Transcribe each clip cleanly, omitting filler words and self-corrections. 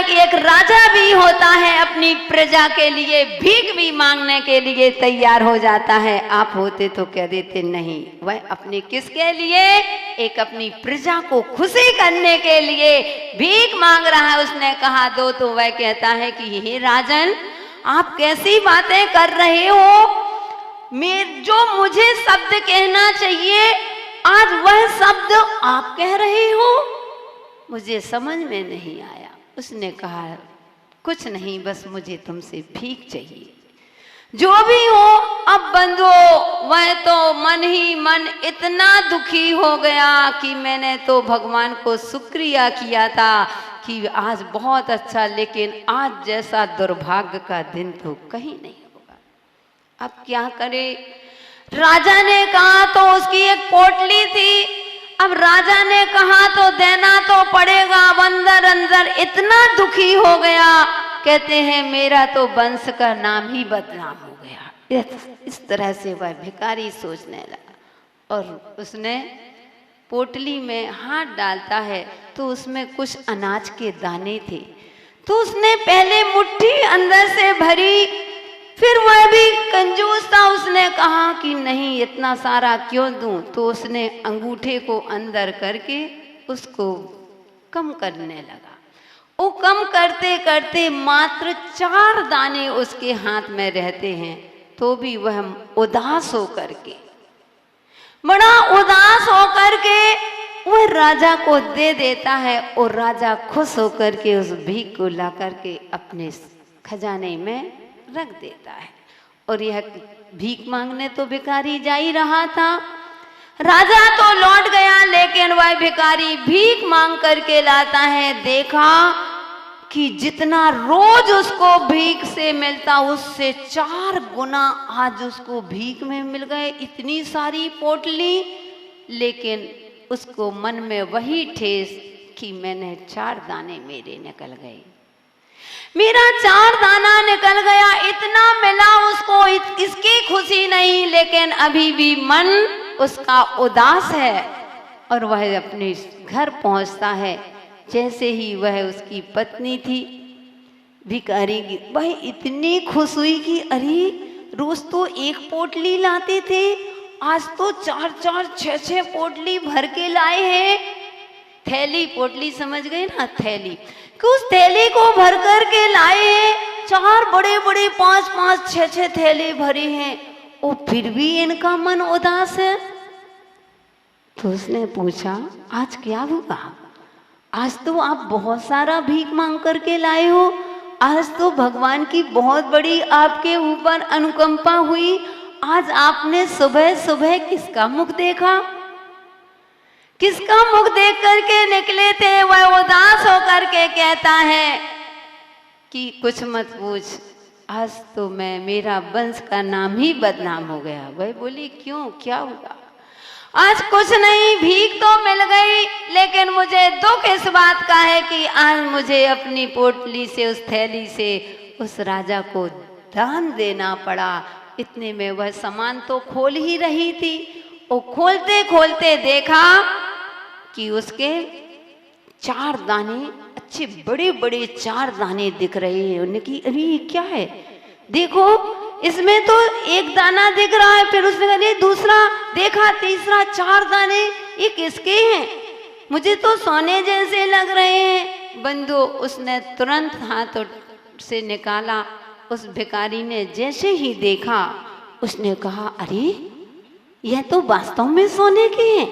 कि एक राजा भी होता है अपनी प्रजा के लिए भीख भी मांगने के लिए तैयार हो जाता है। आप होते तो कह देते नहीं, वह अपने किसके लिए, एक अपनी प्रजा को खुशी करने के लिए भीख मांग रहा है। उसने कहा दो, तो वह कहता है कि हे राजन, आप कैसी बातें कर रहे हो, जो मुझे शब्द कहना चाहिए आज वह शब्द आप कह रहे हो, मुझे समझ में नहीं आया। उसने कहा कुछ नहीं, बस मुझे तुमसे भीख चाहिए। जो भी हो, अब बंधुओं वह तो मन ही मन इतना दुखी हो गया कि मैंने तो भगवान को शुक्रिया किया था कि आज बहुत अच्छा, लेकिन आज जैसा दुर्भाग्य का दिन तो कहीं नहीं होगा। अब क्या करे, राजा ने कहा तो उसकी एक पोटली थी, अब राजा ने कहा तो देना तो पड़ेगा। अंदर अंदर इतना दुखी हो गया, कहते हैं मेरा तो वंश का नाम ही बदनाम हो गया। इस तरह से वह भिखारी सोचने लगा और उसने पोटली में हाथ डालता है तो उसमें कुछ अनाज के दाने थे, तो उसने पहले मुट्ठी अंदर से भरी, फिर वह भी कंजूस था, उसने कहा कि नहीं इतना सारा क्यों दूं, तो उसने अंगूठे को अंदर करके उसको कम करने लगा। वो कम करते करते मात्र 4 दाने उसके हाथ में रहते हैं, तो भी वह उदास होकर के, बड़ा उदास होकर के वह राजा को दे देता है और राजा खुश होकर के उस भीख को ला करके अपने खजाने में रख देता है। और यह भीख मांगने तो भिखारी जा ही रहा था, राजा तो लौट गया, लेकिन वह भिखारी भीख मांग करके लाता है। देखा कि जितना रोज उसको भीख से मिलता उससे 4 गुना आज उसको भीख में मिल गए, इतनी सारी पोटली। लेकिन उसको मन में वही ठेस कि मैंने 4 दाने मेरे निकल गए, मेरा 4 दाना निकल गया, इतना मिला उसको, इसकी खुशी नहीं, लेकिन अभी भी मन उसका उदास है। और वह अपने घर पहुंचता है, जैसे ही वह उसकी पत्नी थी भिखारी की, वह इतनी खुश हुई कि अरे रोज तो 1 पोटली लाते थे, आज तो 4-4, 6-6 पोटली भर के लाए हैं। थैली, पोटली समझ गए ना, थैली, कि उस थैली को भर कर के लाए हैं, 4 बड़े बड़े 5-5, 6-6 थैले भरे हैं, और फिर भी इनका मन उदास है। तो उसने पूछा आज क्या हुआ, आज तो आप बहुत सारा भीख मांग करके लाए हो, आज तो भगवान की बहुत बड़ी आपके ऊपर अनुकंपा हुई, आज आपने सुबह सुबह किसका मुख देखा, किसका मुख देख करके निकले थे। वह उदास होकर के कहता है कि कुछ मत पूछ, आज तो मेरा वंश का नाम ही बदनाम हो गया। वह बोली क्यों, क्या हुआ, आज कुछ नहीं, भीख तो मिल गई, लेकिन मुझे दुख इस बात का है कि आज मुझे अपनी पोटली से, उस थैली से उस राजा को दान देना पड़ा। इतने में वह सामान तो खोल ही रही थी, और खोलते खोलते देखा कि उसके 4 दाने, अच्छे बड़े बड़े 4 दाने दिख रहे हैं। उन्हें कि अरे ये क्या है, देखो इसमें तो 1 दाना दिख रहा है, फिर उसने कहा दूसरा देखा, तीसरा, 4 दाने ये किसके हैं, मुझे तो सोने जैसे लग रहे हैं। बंधु उसने तुरंत हाथ से निकाला, उस भिखारी ने जैसे ही देखा उसने कहा अरे यह तो वास्तव में सोने के हैं।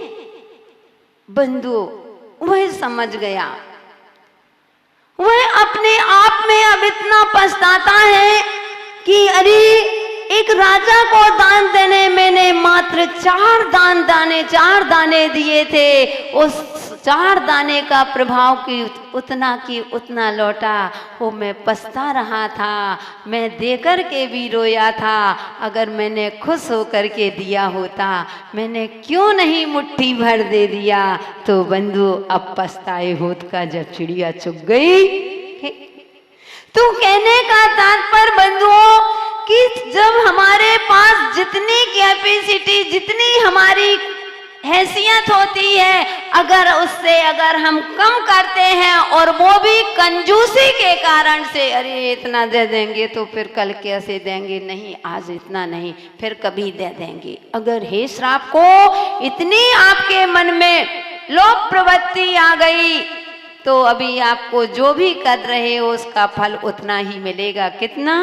बंधु वह समझ गया, वह अपने आप में अब इतना पछताता है कि अरे एक राजा को दान देने मैंने मात्र 4 दाने दिए थे, उस 4 दाने का प्रभाव की उतना लौटा, वो मैं पछता रहा था, मैं देकर के भी रोया था। अगर मैंने खुश होकर के दिया होता, मैंने क्यों नहीं मुट्ठी भर दे दिया। तो बंधु अब पछताए होत का जब चिड़िया चुग गई। तो कहने का तात्पर्य बंधुओं कि जब हमारे पास जितनी कैपेसिटी, जितनी हमारी हैसियत होती है, अगर उससे अगर हम कम करते हैं और वो वो भी कंजूसी के कारण से, अरे इतना दे देंगे तो फिर कल कैसे देंगे, नहीं आज इतना नहीं फिर कभी दे देंगे। अगर हे श्राप को इतनी आपके मन में लोभ प्रवृत्ति आ गई तो अभी आपको जो भी कर रहे हो उसका फल उतना ही मिलेगा। कितना?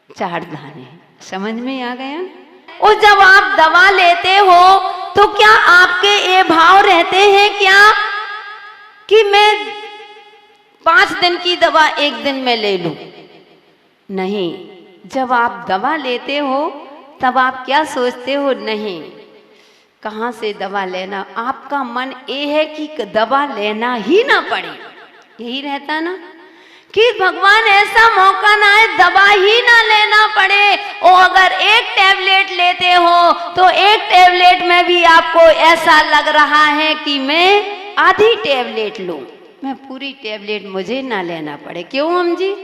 4 दाने। समझ में आ गया? और जब आप दवा लेते हो तो क्या आपके ये भाव रहते हैं क्या कि मैं 5 दिन की दवा 1 दिन में ले लूं? नहीं। जब आप दवा लेते हो तब आप क्या सोचते हो? नहीं, कहाँ से दवा लेना, आपका मन ये है कि दवा लेना ही ना पड़े। यही रहता ना कि भगवान ऐसा मौका ना है दवा ही ना लेना पड़े। और अगर एक टैबलेट लेते हो तो एक टैबलेट में भी आपको ऐसा लग रहा है कि मैं आधी टैबलेट लूं, मैं पूरी टैबलेट मुझे ना लेना पड़े। क्यों हम जी?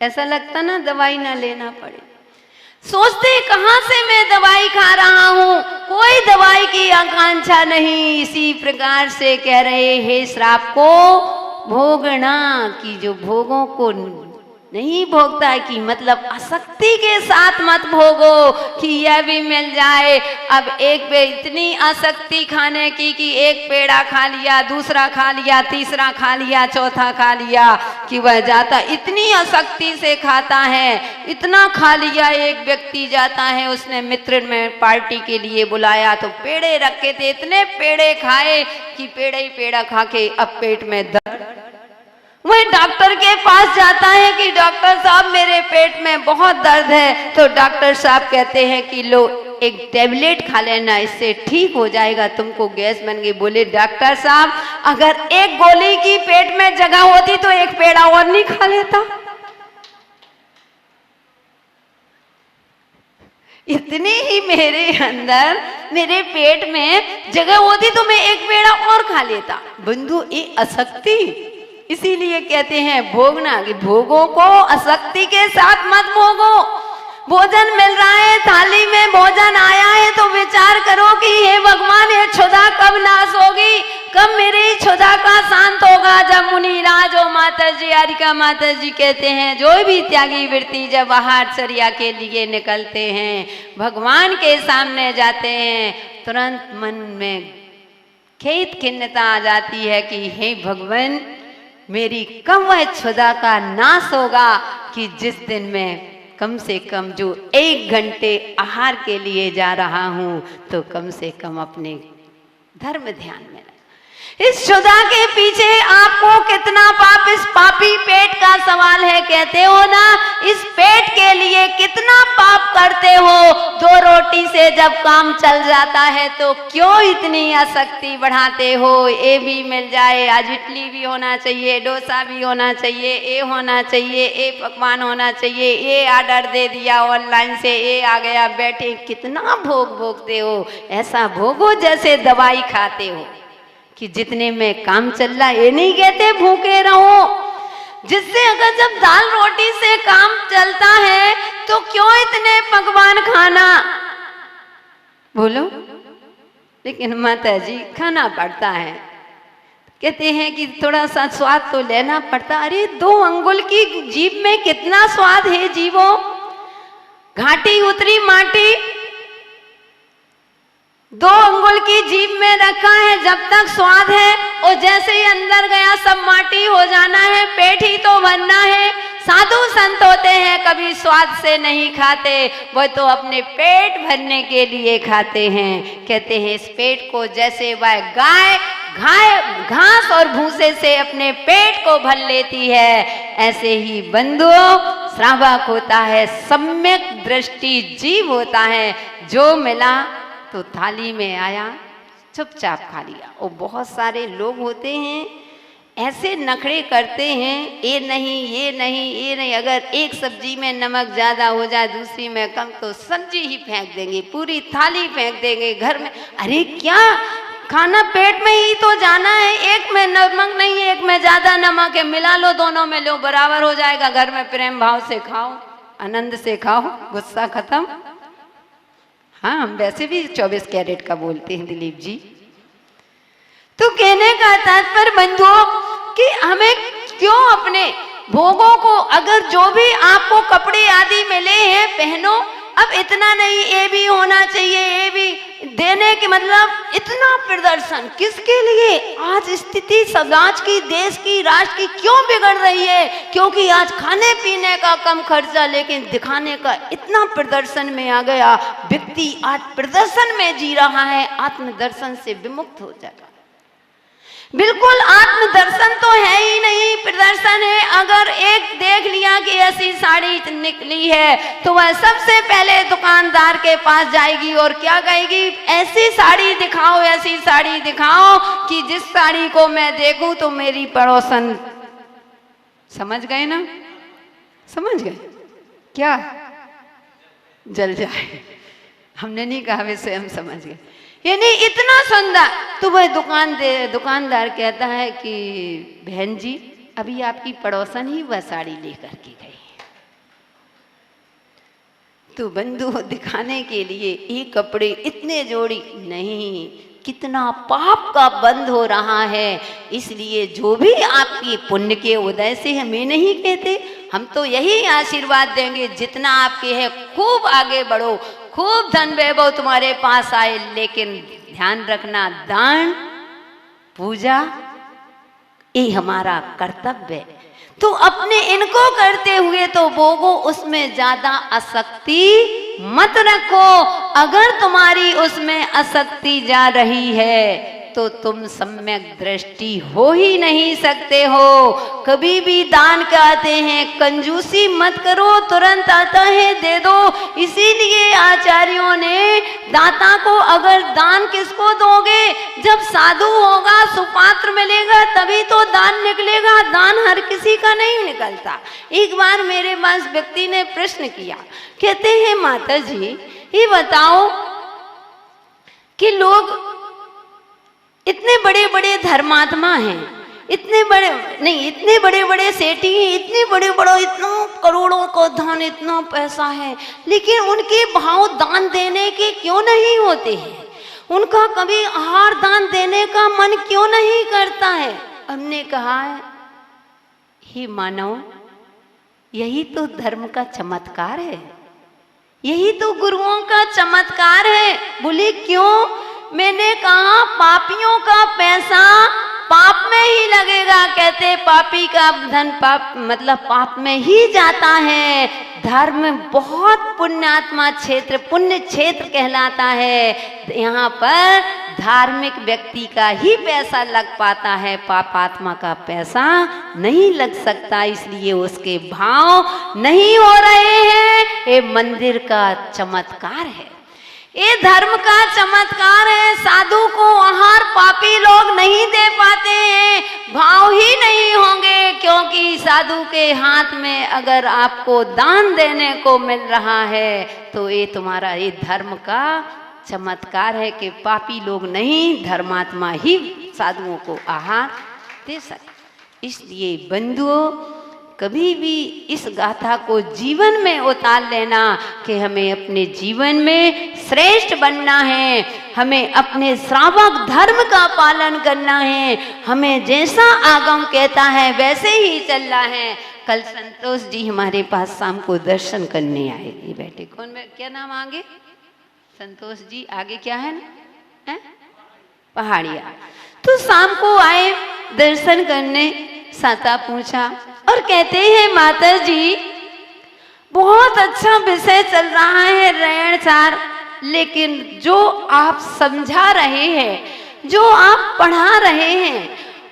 ऐसा लगता ना दवाई ना लेना पड़े। सोचते कहाँ से मैं दवाई खा रहा हूँ, कोई दवाई की आकांक्षा नहीं। इसी प्रकार से कह रहे हे श्राप को भोगना, कि जो भोगों को नहीं भोगता है कि मतलब आसक्ति के साथ मत भोगो कि यह भी मिल जाए। अब एक पे इतनी आसक्ति खाने की कि एक पेड़ा खा लिया, दूसरा खा लिया, तीसरा खा लिया, चौथा खा लिया कि वह जाता इतनी आसक्ति से खाता है। इतना खा लिया। एक व्यक्ति जाता है, उसने मित्र में पार्टी के लिए बुलाया तो पेड़े रखे थे, इतने पेड़े खाए कि पेड़ा ही पेड़ा खा के अब पेट में दर्द। वह डॉक्टर के पास जाता है कि डॉक्टर साहब मेरे पेट में बहुत दर्द है। तो डॉक्टर साहब कहते हैं कि लो एक टैबलेट खा लेना, इससे ठीक हो जाएगा, तुमको गैस बन गई। बोले डॉक्टर साहब अगर एक गोली की पेट में जगह होती तो एक पेड़ा और नहीं खा लेता? इतनी ही मेरे अंदर मेरे पेट में जगह होती तो मैं एक पेड़ा और खा लेता। बंधु ये आसक्ति, इसीलिए कहते हैं भोगना, कि भोगों को आसक्ति के साथ मत भोगो। भोजन मिल रहा है, थाली में भोजन आया है तो विचार करो कि हे भगवान ये क्षुधा कब नाश होगी, कब मेरी क्षुधा का शांत होगा। जब मुनिराज और माता जी, हरिका माता जी कहते हैं जो भी त्यागी वृत्ति जब आहारचर्या के लिए निकलते हैं, भगवान के सामने जाते हैं, तुरंत मन में खेद खिन्नता आ जाती है कि हे भगवान मेरी कब वह क्षुधा का नाश होगा कि जिस दिन मैं कम से कम जो 1 घंटे आहार के लिए जा रहा हूं तो कम से कम अपने धर्म ध्यान में। इस क्षुधा के पीछे आपको कितना पाप, इस पापी पेट का सवाल है। कहते हो ना इस पेट के लिए कितना पाप करते हो। 2 रोटी से जब काम चल जाता है तो क्यों इतनी आसक्ति बढ़ाते हो। ये भी मिल जाए, आज इडली भी होना चाहिए, डोसा भी होना चाहिए, ये होना चाहिए, ये पकवान होना चाहिए, ये ऑर्डर दे दिया ऑनलाइन से, ये आ गया, बैठे कितना भोग भोगते हो। ऐसा भोगो जैसे दवाई खाते हो कि जितने में काम चल रहा, ये नहीं कहते भूखे रहो। जिससे अगर जब दाल रोटी से काम चलता है तो क्यों इतने पकवान खाना, बोलो। लेकिन माता जी खाना पड़ता है, कहते हैं कि थोड़ा सा स्वाद तो लेना पड़ता। अरे 2 अंगुल की जीभ में कितना स्वाद है जीवो। घाटी उतरी माटी 2 अंगुल की जीभ में रखा है, जब तक स्वाद है और जैसे ही अंदर गया सब माटी हो जाना है। पेट ही तो भरना है। साधु संत होते हैं कभी स्वाद से नहीं खाते, वो तो अपने पेट भरने के लिए खाते हैं। कहते हैं इस पेट को जैसे वह गाय घास और भूसे से अपने पेट को भर लेती है, ऐसे ही बंधुओं श्रावक होता है, सम्यक दृष्टि जीव होता है। जो मिला तो थाली में आया चुपचाप खा लिया। और बहुत सारे लोग होते हैं ऐसे नखरे करते हैं, ये नहीं ये नहीं ये नहीं। अगर एक सब्जी में नमक ज्यादा हो जाए दूसरी में कम तो सब्जी ही फेंक देंगे, पूरी थाली फेंक देंगे घर में। अरे क्या खाना पेट में ही तो जाना है, एक में नमक नहीं है एक में ज्यादा नमक है, मिला लो दोनों में लो बराबर हो जाएगा। घर में प्रेम भाव से खाओ, आनंद से खाओ, गुस्सा खत्म। हाँ हम वैसे भी 24 कैरेट का बोलते हैं दिलीप जी। तो कहने का तात्पर्य बंधुओं कि हमें क्यों अपने भोगों को, अगर जो भी आपको कपड़े आदि मिले हैं पहनो, अब इतना नहीं ये भी होना चाहिए, ये भी देने के मतलब इतना प्रदर्शन किसके लिए? आज स्थिति समाज की, देश की, राष्ट्र की क्यों बिगड़ रही है? क्योंकि आज खाने पीने का कम खर्चा लेकिन दिखाने का इतना प्रदर्शन में आ गया। व्यक्ति आज प्रदर्शन में जी रहा है, आत्मदर्शन से विमुक्त हो जाएगा। बिल्कुल आत्मदर्शन तो है ही नहीं, प्रदर्शन है। अगर एक देख लिया कि ऐसी साड़ी निकली है तो वह सबसे पहले दुकानदार के पास जाएगी और क्या कहेगी? ऐसी साड़ी दिखाओ, ऐसी साड़ी दिखाओ कि जिस साड़ी को मैं देखूं तो मेरी पड़ोसन, समझ गए ना? समझ गए क्या? जल जाए। हमने नहीं कहा, वैसे हम समझ गए। यानी इतना सुंदर। तो वह दुकानदार कहता है कि बहन जी, अभी आपकी पड़ोसन ही वह साड़ी लेकर के गई। तो बंधु दिखाने के लिए ये कपड़े इतने जोड़ी नहीं, कितना पाप का बंध हो रहा है। इसलिए जो भी आपकी पुण्य के उदय से हमें नहीं कहते, हम तो यही आशीर्वाद देंगे, जितना आपके है खूब आगे बढ़ो, खूब धन वैभव तुम्हारे पास आए, लेकिन ध्यान रखना दान पूजा ये हमारा कर्तव्य है। तो अपने इनको करते हुए तो भोगो, उसमें ज्यादा आसक्ति मत रखो। अगर तुम्हारी उसमें आसक्ति जा रही है तो तुम सम्यक दृष्टि हो ही नहीं सकते हो। कभी भी दान कहते हैं, कंजूसी मत करो, तुरंत आता है दे दो। इसीलिए आचार्यों ने दाता को, अगर दान किसको दोगे? जब साधु होगा, सुपात्र मिलेगा, तभी तो दान निकलेगा। दान हर किसी का नहीं निकलता। एक बार मेरे पास व्यक्ति ने प्रश्न किया, कहते हैं माता जी ये बताओ कि लोग इतने बड़े बड़े धर्मात्मा हैं, इतने बड़े बड़े सेठी हैं, इतने बड़े इतना करोड़ों का धन, इतना पैसा है, लेकिन उनके भाव दान देने के क्यों नहीं होते हैं? उनका कभी आहार दान देने का मन क्यों नहीं करता है? हमने कहा है, हे मानव, यही तो धर्म का चमत्कार है, यही तो गुरुओं का चमत्कार है। बोले क्यों? मैंने कहा पापियों का पैसा पाप में ही लगेगा। कहते पापी का धन पाप मतलब पाप में ही जाता है। धर्म बहुत पुण्यात्मा क्षेत्र, पुण्य क्षेत्र कहलाता है। यहाँ पर धार्मिक व्यक्ति का ही पैसा लग पाता है, पापात्मा का पैसा नहीं लग सकता। इसलिए उसके भाव नहीं हो रहे हैं। ये मंदिर का चमत्कार है, ये धर्म का चमत्कार है। साधु को आहार पापी लोग नहीं दे पाते हैं, भाव ही नहीं होंगे, क्योंकि साधु के हाथ में अगर आपको दान देने को मिल रहा है तो ये तुम्हारा ये धर्म का चमत्कार है कि पापी लोग नहीं, धर्मात्मा ही साधुओं को आहार दे सके। इसलिए बंधुओं, कभी भी इस गाथा को जीवन में उतार लेना कि हमें अपने जीवन में श्रेष्ठ बनना है, हमें अपने श्रावक धर्म का पालन करना है, हमें जैसा आगम कहता है वैसे ही चलना है। कल संतोष जी हमारे पास शाम को दर्शन करने आए, ये बैठे। कौन क्या नाम आगे? संतोष जी। आगे क्या है ना? पहाड़िया। तो शाम को आए दर्शन करने, साता पूछा और कहते हैं माता जी बहुत अच्छा विषय चल रहा है रहनसार, लेकिन जो आप समझा रहे हैं, जो आप पढ़ा रहे हैं,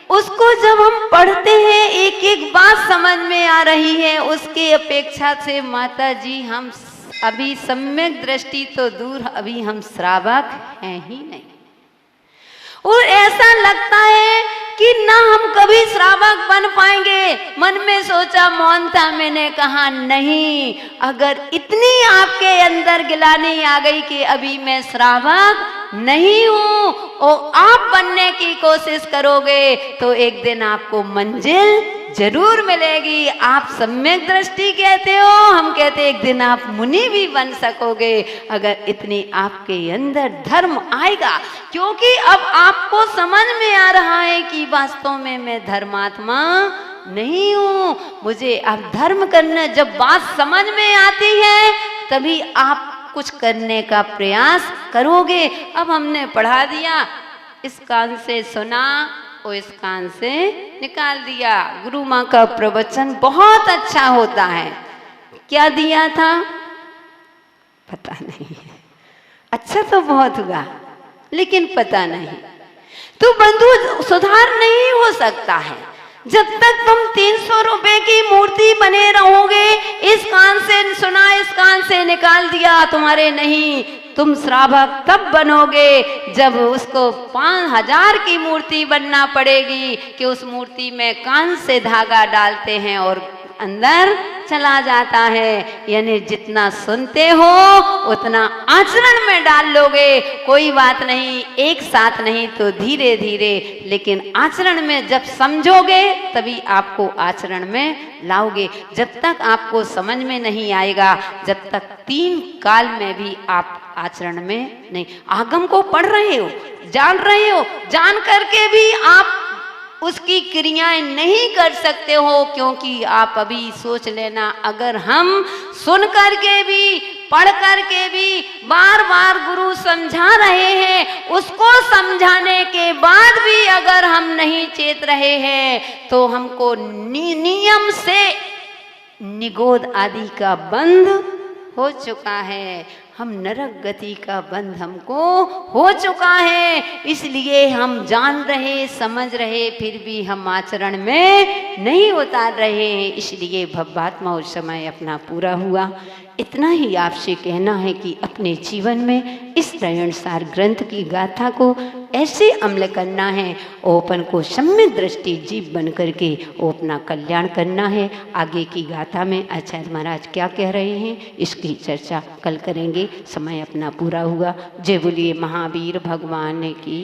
उसको जब हम पढ़ते हैं एक एक बात समझ में आ रही है। उसके अपेक्षा से माता जी हम अभी सम्यक दृष्टि तो दूर, अभी हम श्रावक हैं ही नहीं। और ऐसा लगता है कि ना हम कभी श्रावक बन पाएंगे। मन में सोचा, मौन था, मैंने कहा नहीं, अगर इतनी आपके अंदर गिलानी आ गई कि अभी मैं श्रावक नहीं हूं और आप बनने की कोशिश करोगे तो एक दिन आपको मंजिल जरूर मिलेगी। आप सम्यक दृष्टि कहते हो, हम कहते एक दिन आप मुनि भी बन सकोगे अगर इतनी आपके अंदर धर्म आएगा। क्योंकि अब आपको समझ में आ रहा है कि वास्तव में मैं धर्मात्मा नहीं हूं, मुझे अब धर्म करना। जब बात समझ में आती है तभी आप कुछ करने का प्रयास करोगे। अब हमने पढ़ा दिया, इस कान से सुना और इस कान से निकाल दिया। गुरु माँ का प्रवचन बहुत अच्छा होता है। क्या दिया था पता नहीं, अच्छा तो बहुत हुआ लेकिन पता नहीं। तो बंधु सुधार नहीं हो सकता है जब तक तुम 300 रुपए की मूर्ति बने रहोगे। इस कान से सुना, इस कान से निकाल दिया, तुम्हारे नहीं। तुम श्रावक तब बनोगे जब उसको 5000 की मूर्ति बनना पड़ेगी कि उस मूर्ति में कान से धागा डालते हैं और अंदर चला जाता है। यानी जितना सुनते हो उतना आचरण में डाल लोगे, कोई बात नहीं, एक साथ नहीं तो धीरे धीरे, लेकिन आचरण में जब समझोगे तभी आपको आचरण में लाओगे। जब तक आपको समझ में नहीं आएगा, जब तक 3 काल में भी आप आचरण में नहीं। आगम को पढ़ रहे हो, जान रहे हो, जान करके भी आप उसकी क्रियाएं नहीं कर सकते हो। क्योंकि आप अभी सोच लेना, अगर हम सुन करके भी, पढ़ करके भी, बार बार गुरु समझा रहे हैं, उसको समझाने के बाद भी अगर हम नहीं चेत रहे हैं तो हमको नियम से निगोद आदि का बंध हो चुका है। हम नरक गति का बंध हमको हो चुका है। इसलिए हम जान रहे, समझ रहे, फिर भी हम आचरण में नहीं उतार रहे हैं। इसलिए भवभात्मा उस समय अपना पूरा हुआ। इतना ही आपसे कहना है कि अपने जीवन में इस त्रयणसार ग्रंथ की गाथा को ऐसे अमल करना है और अपन को सम्यक दृष्टि जीव बन करके वो अपना कल्याण करना है। आगे की गाथा में आचार्य महाराज क्या कह रहे हैं इसकी चर्चा कल करेंगे। समय अपना पूरा हुआ। जय बोलिए महावीर भगवान की।